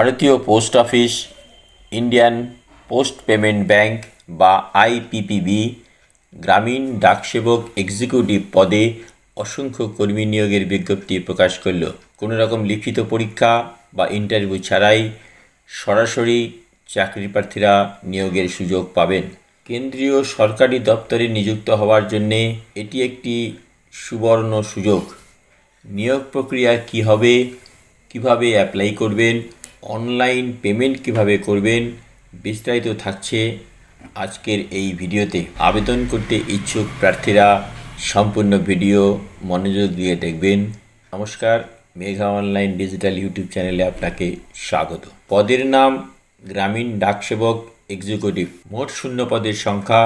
ভারতীয় post office, Indian post payment bank বা IPPB গ্রামীণ ডাকসেবক এক্সিকিউটিভ পদে অসংখ্য কর্মী নিয়োগের বিজ্ঞপ্তি প্রকাশ করল। কোনো রকম লিখিত পরীক্ষা বা ইন্টারভিউ ছাড়াই সরাসরি চাকরি প্রার্থীরা নিয়োগের সুযোগ পাবেন। কেন্দ্রীয় সরকারি দপ্তরে নিযুক্ত হওয়ার জন্যে এটি একটি সুবর্ণ সুযোগ। নিয়োগ প্রক্রিয়া কী হবে, কিভাবে অ্যাপ্লাই করবেন, অনলাইন পেমেন্ট কিভাবে করবেন, বিস্তারিত থাকছে আজকের এই ভিডিওতে। আবেদন করতে ইচ্ছুক প্রার্থীরা সম্পূর্ণ ভিডিও মনোযোগ দিয়ে দেখবেন। নমস্কার, মেঘা অনলাইন ডিজিটাল ইউটিউব চ্যানেলে আপনাকে স্বাগত। পদের নাম গ্রামীণ ডাকসেবক এক্সিকিউটিভ। মোট শূন্য পদের সংখ্যা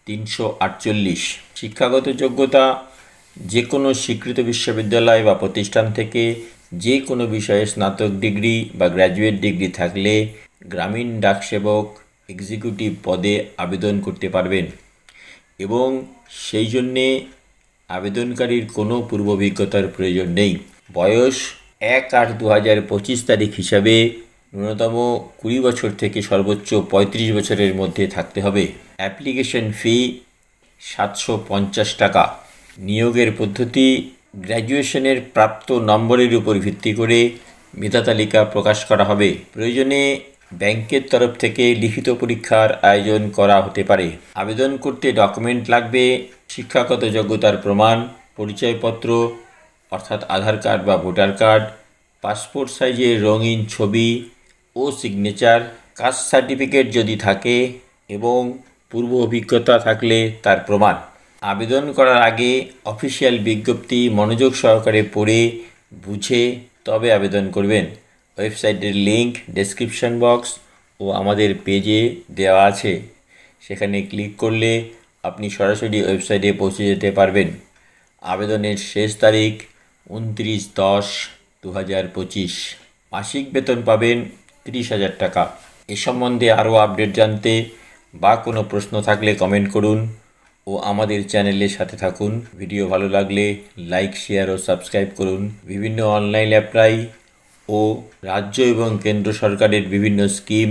348। শিক্ষাগত যোগ্যতা যে কোনো স্বীকৃত বিশ্ববিদ্যালয় বা প্রতিষ্ঠান থেকে যে কোনো বিষয়ে স্নাতক ডিগ্রি বা গ্র্যাজুয়েট ডিগ্রি থাকলে গ্রামীণ ডাকসেবক এক্সিকিউটিভ পদে আবেদন করতে পারবেন এবং সেই জন্যে আবেদনকারীর কোনো পূর্ব অভিজ্ঞতার প্রয়োজন নেই। বয়স 1/8/2025 তারিখ হিসাবে ন্যূনতম 20 বছর থেকে সর্বোচ্চ 35 বছরের মধ্যে থাকতে হবে। অ্যাপ্লিকেশন ফি 750 টাকা। নিয়োগের পদ্ধতি গ্র্যাজুয়েশনের প্রাপ্ত নম্বরের উপর ভিত্তি করে মেধা তালিকা প্রকাশ করা হবে। প্রয়োজনে ব্যাংকের তরফ থেকে লিখিত পরীক্ষার আয়োজন করা হতে পারে। আবেদন করতে ডকুমেন্ট লাগবে: শিক্ষাগত যোগ্যতার প্রমাণ, পরিচয়পত্র অর্থাৎ আধার কার্ড বা ভোটার কার্ড, পাসপোর্ট সাইজের রঙিন ছবি ও সিগনেচার, কাস্ট সার্টিফিকেট যদি থাকে এবং পূর্ব অভিজ্ঞতা থাকলে তার প্রমাণ। আবেদন করার আগে অফিসিয়াল বিজ্ঞপ্তি মনোযোগ সহকারে পড়ে বুঝে তবে আবেদন করবেন। ওয়েবসাইটের লিংক ডেসক্রিপশন বক্স ও আমাদের পেজে দেওয়া আছে, সেখানে ক্লিক করলে আপনি সরাসরি ওয়েবসাইটে পৌঁছে যেতে পারবেন। আবেদনের শেষ তারিখ 29/10/2025। মাসিক বেতন পাবেন 30,000 টাকা। এ সম্বন্ধে আরও আপডেট জানতে বা কোনো প্রশ্ন থাকলে কমেন্ট করুন ও আমাদের চ্যানেলের সাথে থাকুন। ভিডিও ভালো লাগলে লাইক, শেয়ার ও সাবস্ক্রাইব করুন। বিভিন্ন অনলাইন অ্যাপ্লাই ও রাজ্য এবং কেন্দ্র সরকারের বিভিন্ন স্কিম,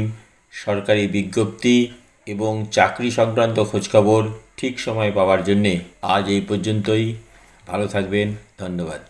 সরকারি বিজ্ঞপ্তি এবং চাকরি সংক্রান্ত খোঁজখবর ঠিক সময় পাওয়ার জন্যে আজ এই পর্যন্তই। ভালো থাকবেন, ধন্যবাদ।